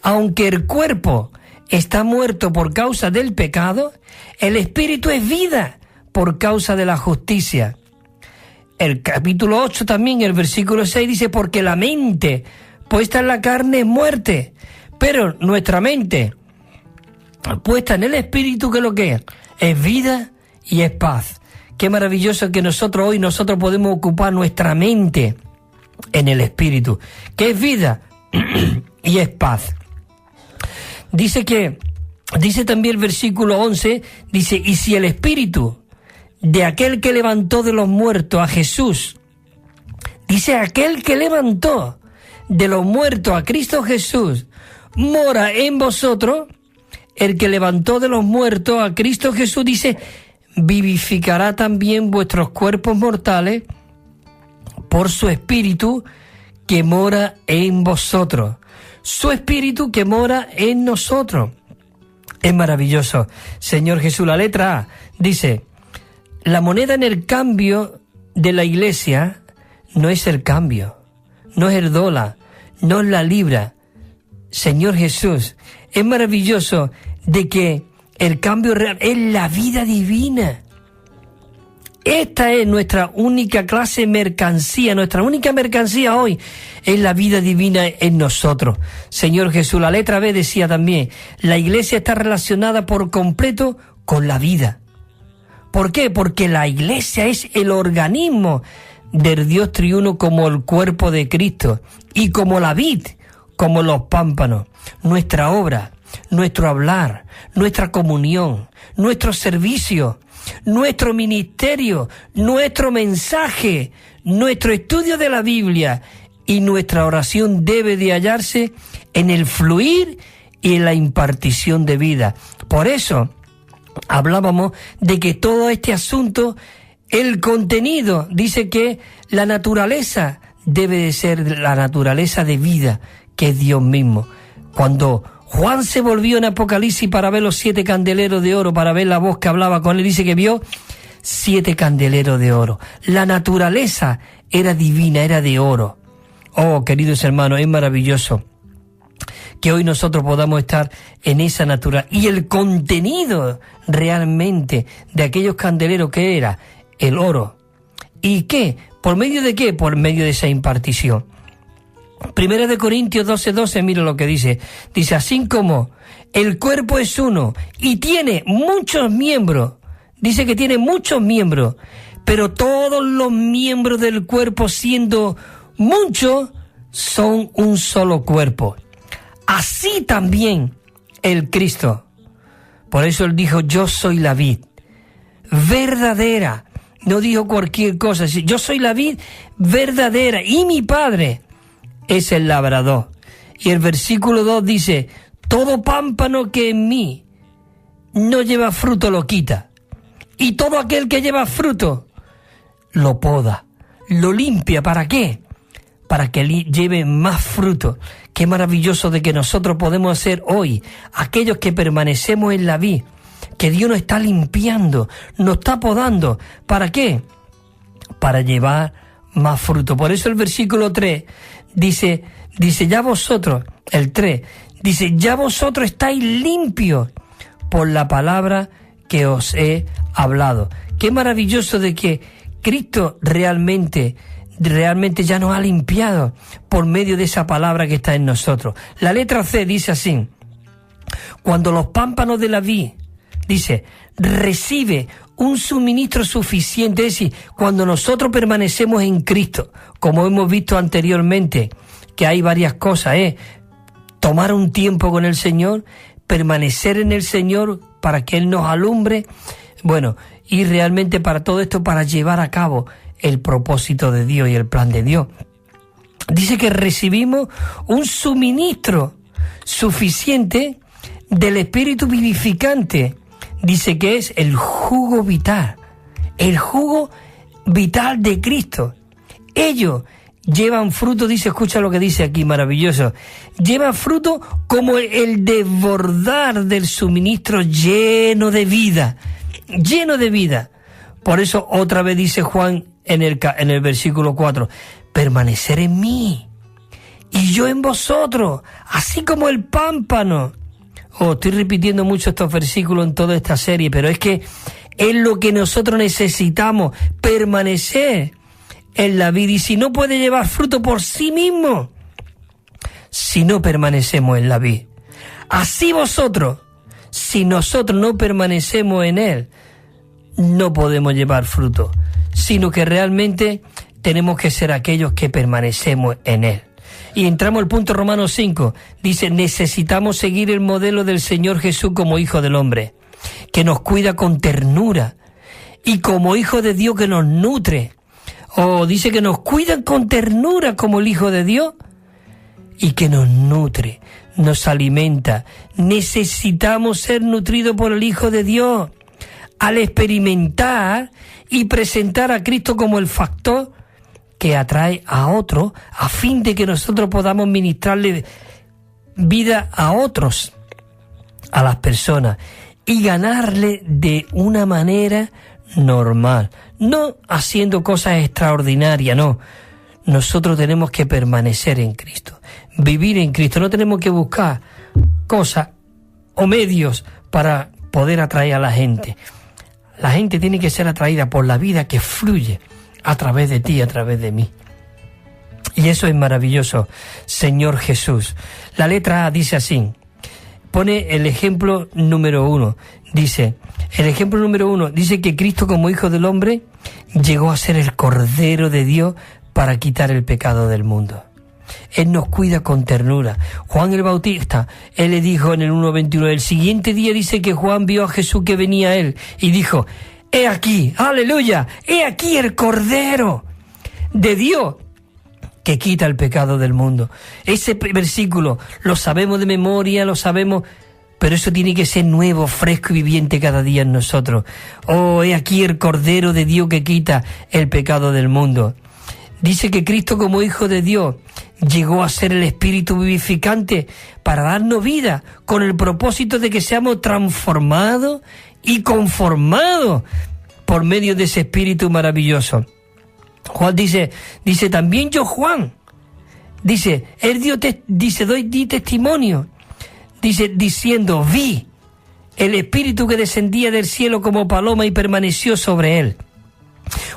aunque el cuerpo está muerto por causa del pecado, el espíritu es vida por causa de la justicia. El capítulo 8 también, el versículo 6 dice: porque la mente puesta en la carne es muerte, pero nuestra mente puesta en el espíritu, ¿qué es lo que es vida y es paz. Qué maravilloso que nosotros hoy podemos ocupar nuestra mente en el espíritu, que es vida y es paz. Dice también el versículo 11, dice: y si el espíritu de aquel que levantó de los muertos a Jesús, dice, aquel que levantó de los muertos a Cristo Jesús, mora en vosotros, el que levantó de los muertos a Cristo Jesús, dice, vivificará también vuestros cuerpos mortales por su espíritu que mora en vosotros. Su espíritu que mora en nosotros. Es maravilloso. Señor Jesús, la letra A dice: la moneda en el cambio de la iglesia no es el cambio, no es el dólar, no es la libra. Señor Jesús, es maravilloso de que el cambio real es la vida divina. Esta es nuestra única clase de mercancía, nuestra única mercancía hoy es la vida divina en nosotros. Señor Jesús, la letra B decía también: la iglesia está relacionada por completo con la vida. ¿Por qué? Porque la iglesia es el organismo del Dios triuno, como el cuerpo de Cristo, y como la vid, como los pámpanos. Nuestra obra nuestro hablar, nuestra comunión, nuestro servicio, nuestro ministerio, nuestro mensaje, nuestro estudio de la Biblia y nuestra oración debe de hallarse en el fluir y en la impartición de vida. Por eso hablábamos de que todo este asunto, el contenido, dice que la naturaleza debe de ser la naturaleza de vida, que es Dios mismo. Cuando Juan se volvió en Apocalipsis para ver los 7 candeleros de oro, para ver la voz que hablaba con él, dice que vio 7 candeleros de oro. La naturaleza era divina, era de oro. Oh, queridos hermanos, es maravilloso que hoy nosotros podamos estar en esa naturaleza. Y el contenido realmente de aquellos candeleros, ¿qué era? El oro. ¿Y qué? ¿Por medio de qué? Por medio de esa impartición. Primera de Corintios 12:12, mira lo que dice. Dice, así como el cuerpo es uno y tiene muchos miembros, dice que tiene muchos miembros, pero todos los miembros del cuerpo, siendo muchos, son un solo cuerpo. Así también el Cristo. Por eso él dijo, yo soy la vid verdadera. No dijo cualquier cosa. Yo soy la vid verdadera y mi Padre es el labrador. Y el versículo 2 dice, todo pámpano que en mí no lleva fruto lo quita. Y todo aquel que lleva fruto lo poda, lo limpia. ¿Para qué? Para que lleve más fruto. Qué maravilloso de que nosotros podemos ser hoy aquellos que permanecemos en la vid, que Dios nos está limpiando, nos está podando. ¿Para qué? Para llevar más fruto. Por eso el versículo 3 dice ya vosotros, el 3, dice, ya vosotros estáis limpios por la palabra que os he hablado. Qué maravilloso de que Cristo realmente ya nos ha limpiado por medio de esa palabra que está en nosotros. La letra C dice así, cuando los pámpanos de la vid, dice, recibe un suministro suficiente, es decir, cuando nosotros permanecemos en Cristo, como hemos visto anteriormente, que hay varias cosas, tomar un tiempo con el Señor, permanecer en el Señor para que Él nos alumbre, bueno, y realmente para todo esto, para llevar a cabo el propósito de Dios y el plan de Dios. Dice que recibimos un suministro suficiente del Espíritu vivificante. Dice que es el jugo vital de Cristo. Ellos llevan fruto, dice, escucha lo que dice aquí, maravilloso. Llevan fruto como el desbordar del suministro lleno de vida. Por eso otra vez dice Juan en el versículo 4, permanecer en mí y yo en vosotros, así como el pámpano. Estoy repitiendo mucho estos versículos en toda esta serie, pero es que es lo que nosotros necesitamos, permanecer en la vida. Y si no puede llevar fruto por sí mismo, si no permanecemos en la vid. Así vosotros, si nosotros no permanecemos en Él, no podemos llevar fruto, sino que realmente tenemos que ser aquellos que permanecemos en Él. Y entramos al punto Romanos 5, dice, necesitamos seguir el modelo del Señor Jesús como Hijo del Hombre, que nos cuida con ternura, y como Hijo de Dios que nos nutre. Dice que nos cuidan con ternura como el Hijo de Dios, y que nos nutre, nos alimenta. Necesitamos ser nutridos por el Hijo de Dios, al experimentar y presentar a Cristo como el factor que atrae a otros, a fin de que nosotros podamos ministrarle vida a otros, a las personas, y ganarle de una manera normal, no haciendo cosas extraordinarias, no. Nosotros tenemos que permanecer en Cristo, vivir en Cristo, no tenemos que buscar cosas o medios para poder atraer a la gente. La gente tiene que ser atraída por la vida que fluye a través de ti, a través de mí. Y eso es maravilloso, Señor Jesús. La letra A dice así, pone el ejemplo número 1. Dice, el ejemplo número 1, dice que Cristo como Hijo del Hombre llegó a ser el Cordero de Dios para quitar el pecado del mundo. Él nos cuida con ternura. Juan el Bautista, él le dijo en el 1:21, el siguiente día dice que Juan vio a Jesús que venía a él y dijo, he aquí, aleluya, he aquí el Cordero de Dios que quita el pecado del mundo. Ese versículo lo sabemos de memoria, lo sabemos, pero eso tiene que ser nuevo, fresco y viviente cada día en nosotros. Oh, he aquí el Cordero de Dios que quita el pecado del mundo. Dice que Cristo como Hijo de Dios llegó a ser el Espíritu vivificante para darnos vida con el propósito de que seamos transformados y conformados por medio de ese Espíritu maravilloso. Juan dice también yo Juan, dice, él di testimonio, dice, diciendo, vi el Espíritu que descendía del cielo como paloma y permaneció sobre él.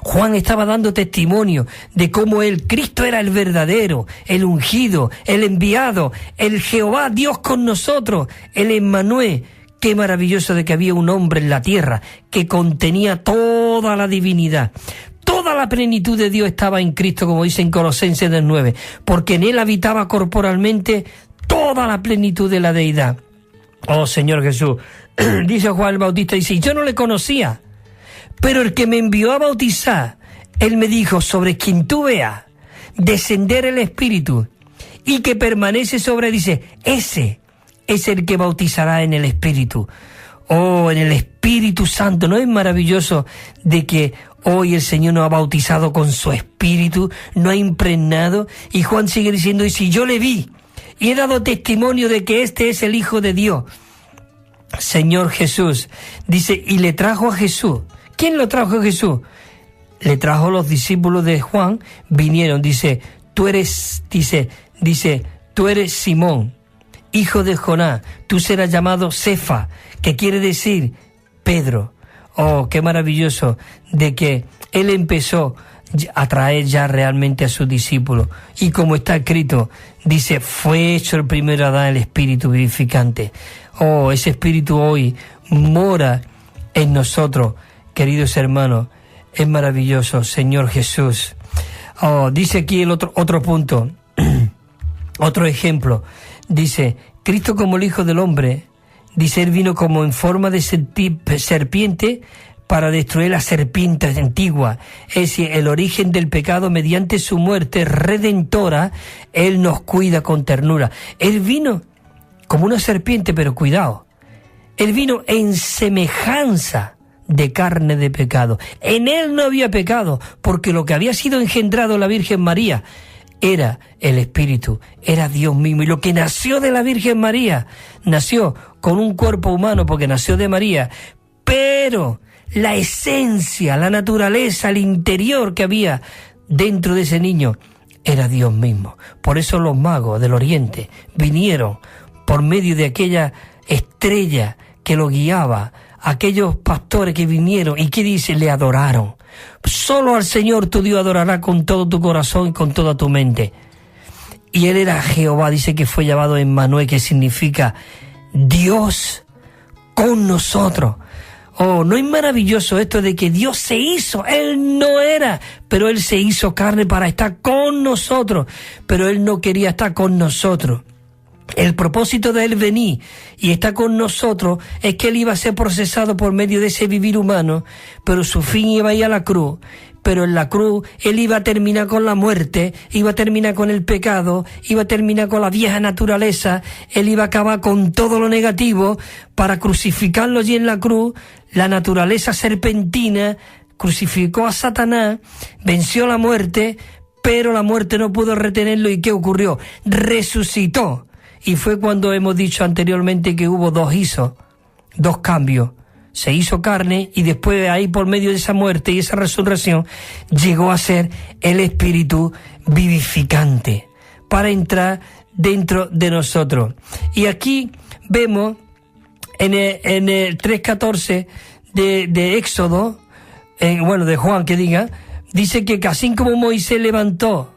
Juan estaba dando testimonio de cómo Cristo era el verdadero, el ungido, el enviado, el Jehová Dios con nosotros, el Emmanuel. Qué maravilloso de que había un hombre en la tierra que contenía toda la divinidad. Toda la plenitud de Dios estaba en Cristo, como dice en Colosenses 9, porque en él habitaba corporalmente toda la plenitud de la deidad. Oh Señor Jesús, dice Juan el Bautista, dice, yo no le conocía, pero el que me envió a bautizar, él me dijo, sobre quien tú veas descender el Espíritu y que permanece sobre, dice, ese es el que bautizará en el Espíritu. Oh, en el Espíritu Santo. ¿No es maravilloso de que hoy el Señor nos ha bautizado con su Espíritu, nos ha impregnado? Y Juan sigue diciendo, y si yo le vi y he dado testimonio de que este es el Hijo de Dios, Señor Jesús, dice, y le trajo a Jesús. ¿Quién lo trajo a Jesús? Le trajo los discípulos de Juan, vinieron, dice, tú eres Simón, hijo de Jonás, tú serás llamado Cefa, que quiere decir Pedro. Oh, qué maravilloso de que él empezó a traer ya realmente a sus discípulos. Y como está escrito, dice, fue hecho el primer Adán el Espíritu vivificante. Oh, ese Espíritu hoy mora en nosotros, queridos hermanos. Es maravilloso, Señor Jesús. Oh, dice aquí el otro punto, otro ejemplo. Dice, Cristo como el Hijo del Hombre, dice, él vino como en forma de serpiente para destruir la serpiente antigua. Es decir, el origen del pecado mediante su muerte redentora, él nos cuida con ternura. Él vino como una serpiente, pero cuidado, él vino en semejanza de carne de pecado. En él no había pecado, porque lo que había sido engendrado la Virgen María era el Espíritu, era Dios mismo. Y lo que nació de la Virgen María, nació con un cuerpo humano porque nació de María, pero la esencia, la naturaleza, el interior que había dentro de ese niño era Dios mismo. Por eso los magos del Oriente vinieron por medio de aquella estrella que lo guiaba, aquellos pastores que vinieron y que dice, le adoraron. Solo al Señor tu Dios adorará con todo tu corazón y con toda tu mente. Y él era Jehová, dice que fue llamado Emmanuel, que significa Dios con nosotros. Oh, ¿no es maravilloso esto de que Dios se hizo? Él no era, pero Él se hizo carne para estar con nosotros, pero Él no quería estar con nosotros. El propósito de Él venir y estar con nosotros es que Él iba a ser procesado por medio de ese vivir humano, pero su fin iba a ir a la cruz. Pero en la cruz Él iba a terminar con la muerte, iba a terminar con el pecado, iba a terminar con la vieja naturaleza, Él iba a acabar con todo lo negativo para crucificarlo allí en la cruz. La naturaleza serpentina crucificó a Satanás, venció la muerte, pero la muerte no pudo retenerlo. ¿Y qué ocurrió? Resucitó. Y fue cuando hemos dicho anteriormente que hubo dos cambios. Se hizo carne y después de ahí, por medio de esa muerte y esa resurrección, llegó a ser el Espíritu vivificante para entrar dentro de nosotros. Y aquí vemos en el 3:14 de Éxodo, de Juan que diga, dice que así como Moisés levantó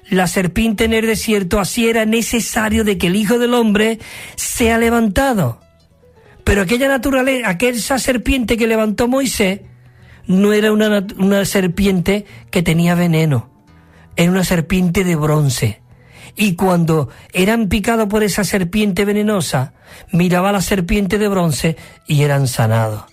la serpiente en el desierto, así era necesario de que el Hijo del Hombre sea levantado. Pero aquella serpiente que levantó Moisés no era una serpiente que tenía veneno, era una serpiente de bronce. y cuando eran picados por esa serpiente venenosa, miraba a la serpiente de bronce y eran sanados.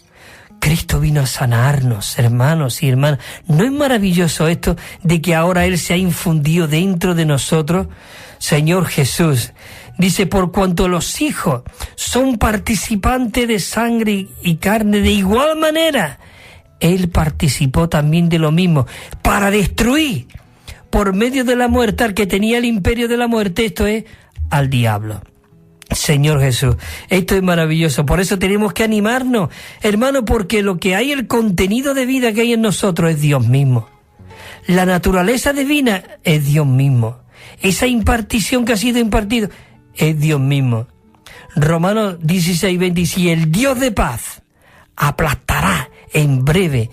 Cristo vino a sanarnos, hermanos y hermanas. ¿No es maravilloso esto de que ahora Él se ha infundido dentro de nosotros? Señor Jesús dice, por cuanto los hijos son participantes de sangre y carne, de igual manera, Él participó también de lo mismo, para destruir por medio de la muerte al que tenía el imperio de la muerte, esto es, al diablo. Señor Jesús, esto es maravilloso. Por eso tenemos que animarnos, hermano, porque lo que hay, el contenido de vida que hay en nosotros es Dios mismo. La naturaleza divina es Dios mismo. Esa impartición que ha sido impartido es Dios mismo. Romanos 16:20, y el Dios de paz aplastará en breve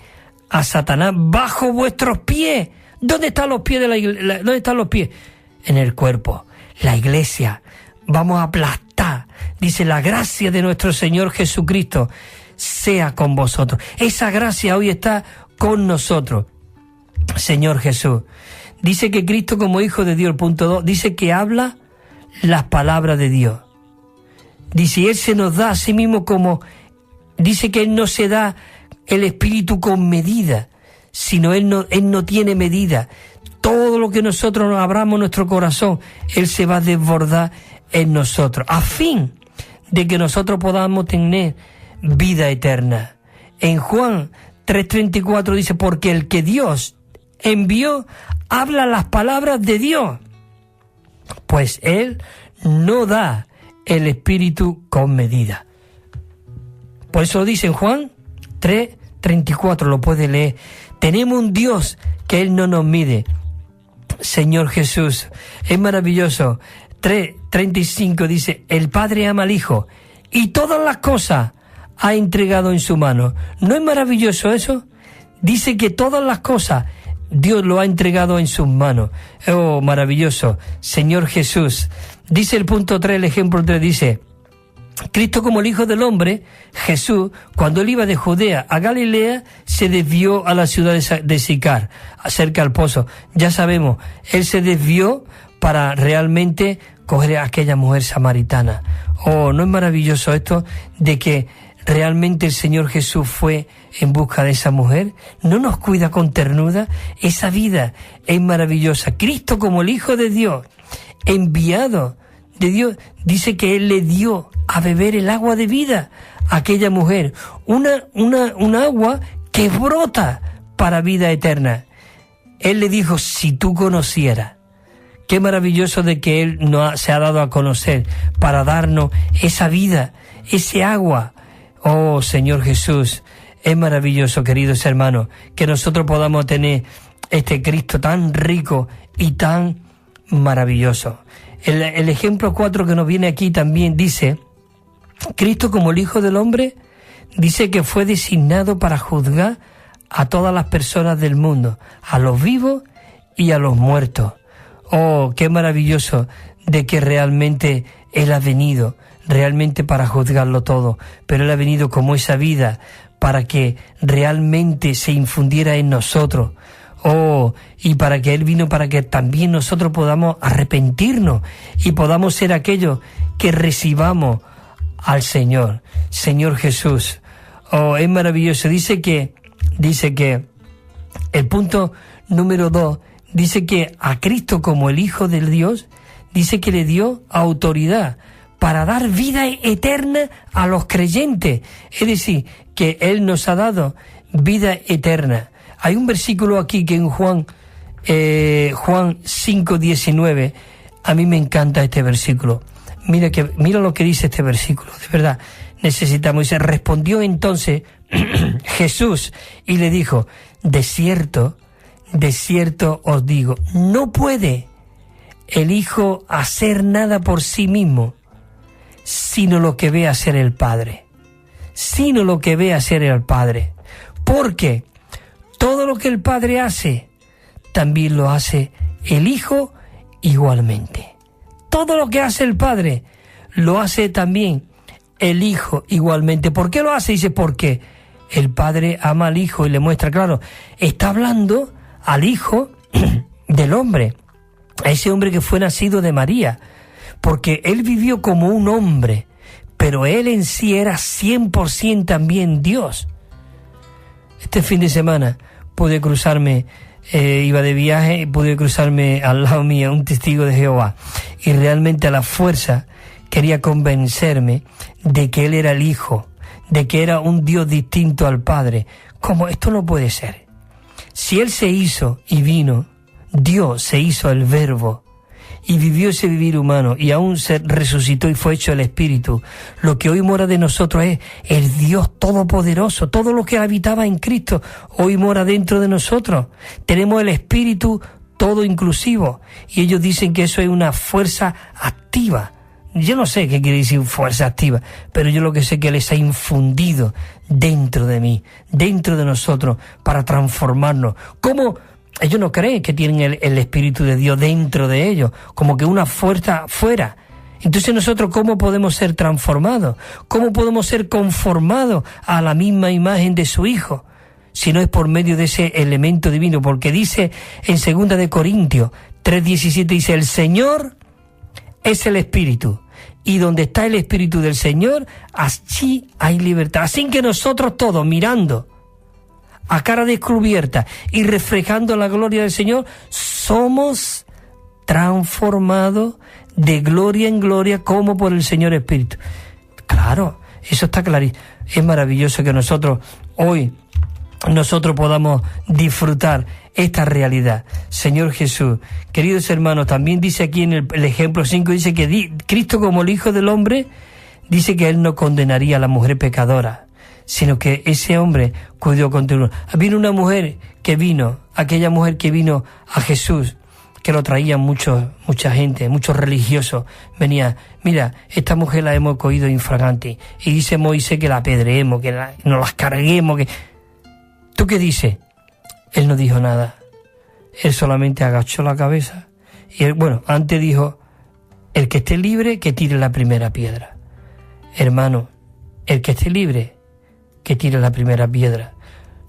a Satanás bajo vuestros pies. ¿Dónde están los pies de la iglesia? ¿Dónde están los pies? En el cuerpo, la iglesia. Vamos a aplastar. Dice, la gracia de nuestro Señor Jesucristo sea con vosotros. Esa gracia hoy está con nosotros. Señor Jesús. Dice que Cristo como Hijo de Dios, el punto 2, dice que habla las palabras de Dios. Dice, Él se nos da a sí mismo como... Dice que Él no se da el Espíritu con medida, sino Él no tiene medida. Todo lo que nosotros nos abramos en nuestro corazón, Él se va a desbordar en nosotros, a fin de que nosotros podamos tener vida eterna. En Juan 3:34 dice, porque el que Dios envió habla las palabras de Dios, pues Él no da el Espíritu con medida. Por eso lo dice en Juan 3:34, lo puede leer. Tenemos un Dios que Él no nos mide. Señor Jesús, es maravilloso. 3:35 dice, el Padre ama al Hijo y todas las cosas ha entregado en su mano. ¿No es maravilloso eso? Dice que todas las cosas Dios lo ha entregado en sus manos. Oh, maravilloso. Señor Jesús. Dice el punto 3, el ejemplo 3, dice, Cristo como el Hijo del Hombre, Jesús, cuando Él iba de Judea a Galilea, se desvió a la ciudad de Sicar, cerca al pozo. Ya sabemos, Él se desvió para realmente coger a aquella mujer samaritana. Oh, ¿no es maravilloso esto de que realmente el Señor Jesús fue en busca de esa mujer? ¿No nos cuida con ternura? Esa vida es maravillosa. Cristo como el Hijo de Dios, enviado de Dios, dice que Él le dio a beber el agua de vida a aquella mujer. Un agua que brota para vida eterna. Él le dijo, si tú conocieras. Qué maravilloso de que Él se ha dado a conocer para darnos esa vida, ese agua. Oh, Señor Jesús, es maravilloso, queridos hermanos, que nosotros podamos tener este Cristo tan rico y tan maravilloso. El ejemplo 4 que nos viene aquí también dice, Cristo como el Hijo del Hombre, dice que fue designado para juzgar a todas las personas del mundo, a los vivos y a los muertos. Oh, qué maravilloso de que realmente Él ha venido, realmente para juzgarlo todo, pero Él ha venido como esa vida para que realmente se infundiera en nosotros. Oh, y para que Él vino para que también nosotros podamos arrepentirnos y podamos ser aquellos que recibamos al Señor, Señor Jesús. Oh, es maravilloso. Dice que el punto número 2 dice que a Cristo como el Hijo de Dios, dice que le dio autoridad para dar vida eterna a los creyentes. Es decir, que Él nos ha dado vida eterna. Hay un versículo aquí que en Juan 5:19, a mí me encanta este versículo. Mira lo que dice este versículo, de verdad, necesitamos. Dice, respondió entonces Jesús y le dijo, de cierto os digo, no puede el Hijo hacer nada por sí mismo, sino lo que ve hacer el Padre. Sino lo que ve hacer el Padre. Porque todo lo que el Padre hace, también lo hace el Hijo igualmente. Todo lo que hace el Padre, lo hace también el Hijo igualmente. ¿Por qué lo hace? Dice, porque el Padre ama al Hijo y le muestra, claro, está hablando al Hijo del hombre. a ese hombre que fue nacido de María, porque él vivió como un hombre, pero él en sí era 100% también Dios. Este fin de semana pude cruzarme, iba de viaje y pude cruzarme al lado mío un testigo de Jehová, y realmente a la fuerza quería convencerme de que él era el Hijo, de que era un Dios distinto al Padre. ¿Cómo? Esto no puede ser. Si él se hizo y vino, Dios se hizo el Verbo y vivió ese vivir humano, y aún se resucitó y fue hecho el Espíritu. Lo que hoy mora de nosotros es el Dios Todopoderoso. Todo lo que habitaba en Cristo hoy mora dentro de nosotros. Tenemos el Espíritu todo inclusivo, y ellos dicen que eso es una fuerza activa. Yo no sé qué quiere decir fuerza activa, pero yo lo que sé es que les ha infundido dentro de mí, dentro de nosotros, para transformarnos. ¿Cómo? Ellos no creen que tienen el Espíritu de Dios dentro de ellos, como que una fuerza fuera. Entonces nosotros, ¿cómo podemos ser transformados? ¿Cómo podemos ser conformados a la misma imagen de su Hijo? Si no es por medio de ese elemento divino, porque dice en 2 de Corintios 3:17, dice, el Señor es el Espíritu, y donde está el Espíritu del Señor, allí hay libertad. Así que nosotros todos, mirando a cara descubierta y reflejando la gloria del Señor, somos transformados de gloria en gloria como por el Señor Espíritu. Claro, eso está clarísimo. Es maravilloso que nosotros hoy podamos disfrutar esta realidad. Señor Jesús, queridos hermanos, también dice aquí en el ejemplo 5, dice que Cristo, como el Hijo del Hombre, dice que Él no condenaría a la mujer pecadora, sino que ese hombre cuidó continuo. Vino una mujer aquella mujer que vino a Jesús, que lo traían mucha gente, muchos religiosos. Venía, mira, esta mujer la hemos cogido infragante, y dice Moisés que la apedreemos, que nos las carguemos. ¿Tú qué dices? Él no dijo nada. Él solamente agachó la cabeza. Y él, antes dijo, el que esté libre, que tire la primera piedra. Hermano, el que esté libre, que tire la primera piedra.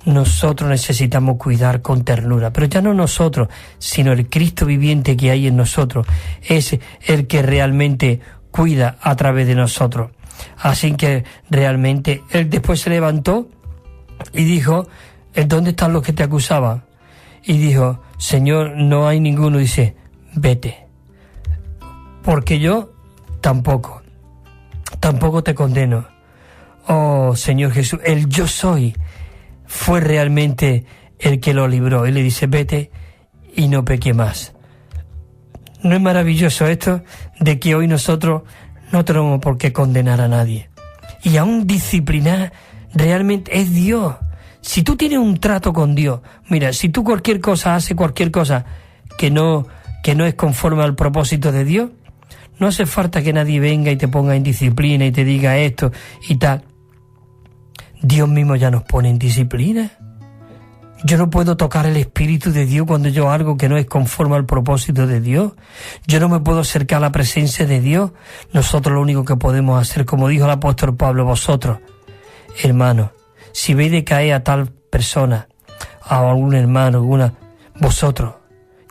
Nosotros necesitamos cuidar con ternura, pero ya no nosotros, sino el Cristo viviente que hay en nosotros, es el que realmente cuida a través de nosotros. Así que realmente él después se levantó y dijo, ¿dónde están los que te acusaban? Y dijo, Señor, no hay ninguno. Dice, vete, porque yo tampoco te condeno. Oh, Señor Jesús, el yo soy fue realmente el que lo libró. Él le dice, vete y no peque más. ¿No es maravilloso esto de que hoy nosotros no tenemos por qué condenar a nadie? Y aún disciplinar realmente es Dios. Si tú tienes un trato con Dios, mira, si tú haces cualquier cosa que no es conforme al propósito de Dios, no hace falta que nadie venga y te ponga en disciplina y te diga esto y tal. Dios mismo ya nos pone en disciplina. Yo no puedo tocar el Espíritu de Dios cuando yo hago algo que no es conforme al propósito de Dios. Yo no me puedo acercar a la presencia de Dios. Nosotros lo único que podemos hacer, como dijo el apóstol Pablo, vosotros, hermanos, si veis de caer a tal persona, a algún hermano, vosotros,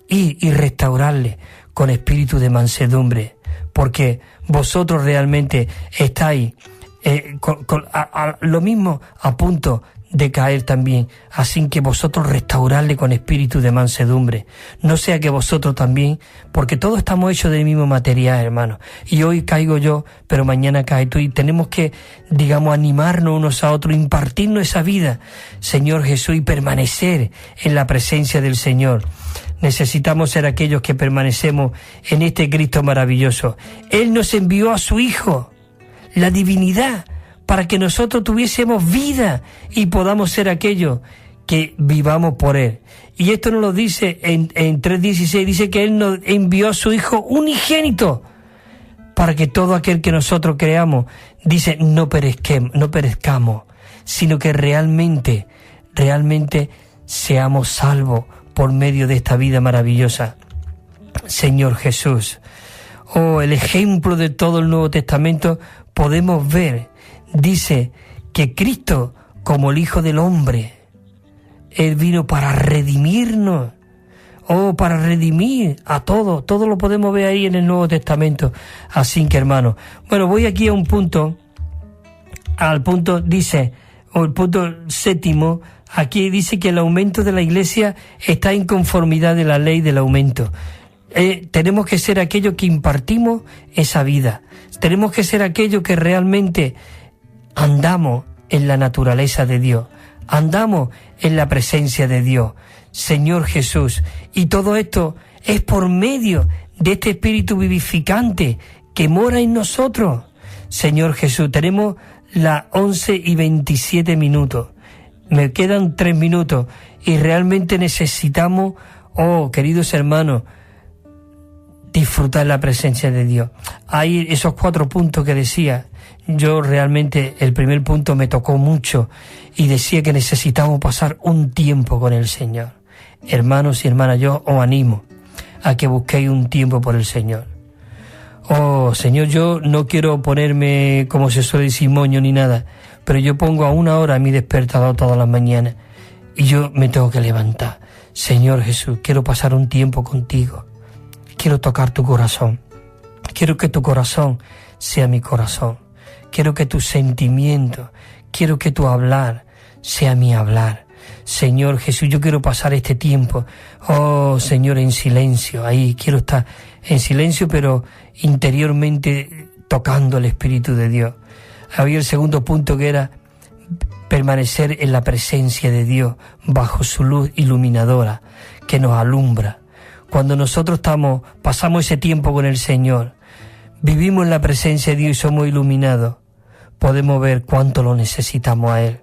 y restaurarle con espíritu de mansedumbre, porque vosotros realmente estáis lo mismo a punto de caer también, así que vosotros restaurarle con espíritu de mansedumbre, no sea que vosotros también, porque todos estamos hechos del mismo material, hermanos, y hoy caigo yo, pero mañana caes tú, y tenemos que, animarnos unos a otros, impartirnos esa vida, Señor Jesús, y permanecer en la presencia del Señor. Necesitamos ser aquellos que permanecemos en este Cristo maravilloso. Él nos envió a su Hijo, la divinidad, para que nosotros tuviésemos vida y podamos ser aquellos que vivamos por Él. Y esto nos lo dice en 3:16, dice que Él nos envió a su Hijo unigénito, para que todo aquel que nosotros creamos, dice, no perezcamos, sino que realmente seamos salvos por medio de esta vida maravillosa. Señor Jesús, el ejemplo de todo el Nuevo Testamento podemos ver, dice que Cristo, como el Hijo del Hombre, Él vino para redimirnos. para redimir a todos. Todo lo podemos ver ahí en el Nuevo Testamento. Así que, hermanos, bueno, voy aquí a un punto, al punto, dice, o el punto séptimo, aquí dice que el aumento de la Iglesia está en conformidad de la ley del aumento. Tenemos que ser aquellos que impartimos esa vida. Tenemos que ser aquellos que realmente andamos en la naturaleza de Dios. Andamos en la presencia de Dios, Señor Jesús. Y todo esto es por medio de este Espíritu vivificante que mora en nosotros. Señor Jesús, tenemos las 11:27. Me quedan 3 minutos y realmente necesitamos, queridos hermanos, disfrutar la presencia de Dios. Hay esos 4 puntos que decía. Yo realmente el primer punto me tocó mucho y decía que necesitamos pasar un tiempo con el Señor. Hermanos y hermanas, yo os animo a que busquéis un tiempo por el Señor. Señor, yo no quiero ponerme, como se suele decir, moño ni nada, pero yo pongo a 1 hora mi despertador todas las mañanas y yo me tengo que levantar. Señor Jesús, quiero pasar un tiempo contigo. Quiero tocar tu corazón. Quiero que tu corazón sea mi corazón. Quiero que tu sentimiento, quiero que tu hablar sea mi hablar. Señor Jesús, yo quiero pasar este tiempo, Señor, en silencio. Ahí quiero estar en silencio, pero interiormente tocando el Espíritu de Dios. Había el segundo punto que era permanecer en la presencia de Dios, bajo su luz iluminadora que nos alumbra. Cuando nosotros pasamos ese tiempo con el Señor, vivimos en la presencia de Dios y somos iluminados, podemos ver cuánto lo necesitamos a Él,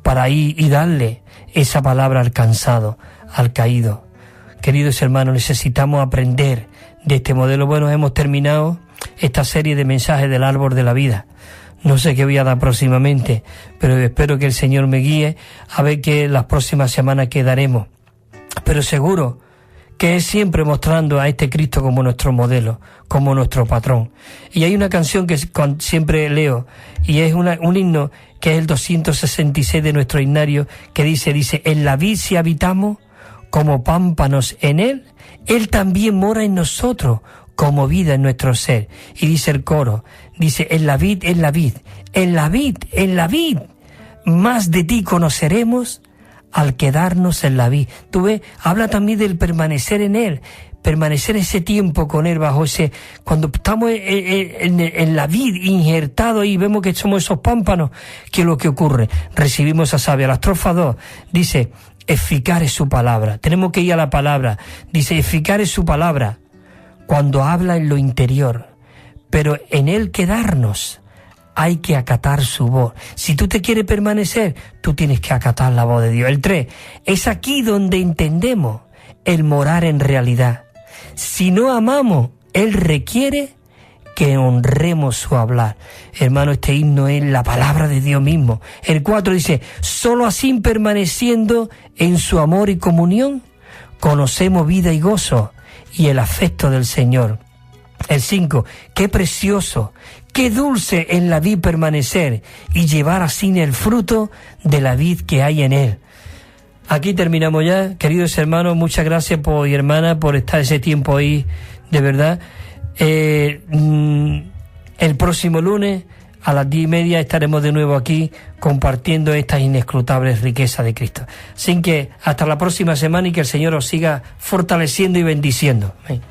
para ir y darle esa palabra al cansado, al caído. Queridos hermanos, necesitamos aprender de este modelo. Bueno, hemos terminado esta serie de mensajes del árbol de la vida. No sé qué voy a dar próximamente, pero espero que el Señor me guíe a ver qué las próximas semanas quedaremos. Pero seguro que es siempre mostrando a este Cristo como nuestro modelo, como nuestro patrón. Y hay una canción que siempre leo, y es un himno que es el 266 de nuestro himnario, que dice, en la vid si habitamos como pámpanos en él, él también mora en nosotros como vida en nuestro ser. Y dice el coro, dice, en la vid, en la vid, en la vid, en la vid, más de ti conoceremos al quedarnos en la vid. Tú ves, habla también del permanecer en Él, permanecer ese tiempo con Él bajo ese... Cuando estamos en la vid, injertados ahí, vemos que somos esos pámpanos, ¿qué es lo que ocurre? Recibimos esa savia. La estrofa 2 dice, eficaz es su palabra. Tenemos que ir a la palabra. Dice, eficaz es su palabra cuando habla en lo interior, pero en Él quedarnos hay que acatar su voz. Si tú te quieres permanecer, tú tienes que acatar la voz de Dios. El 3, es aquí donde entendemos el morar en realidad. Si no amamos, Él requiere que honremos su hablar. Hermano, este himno es la palabra de Dios mismo. El 4 dice, solo así permaneciendo en su amor y comunión, conocemos vida y gozo y el afecto del Señor. El 5, qué precioso, qué dulce en la vid permanecer y llevar así el fruto de la vid que hay en él. Aquí terminamos ya, queridos hermanos, muchas gracias y hermanas por estar ese tiempo ahí, de verdad. El próximo lunes a las 10:30 estaremos de nuevo aquí compartiendo estas inescrutables riquezas de Cristo. Así que hasta la próxima semana y que el Señor os siga fortaleciendo y bendiciendo. Amén.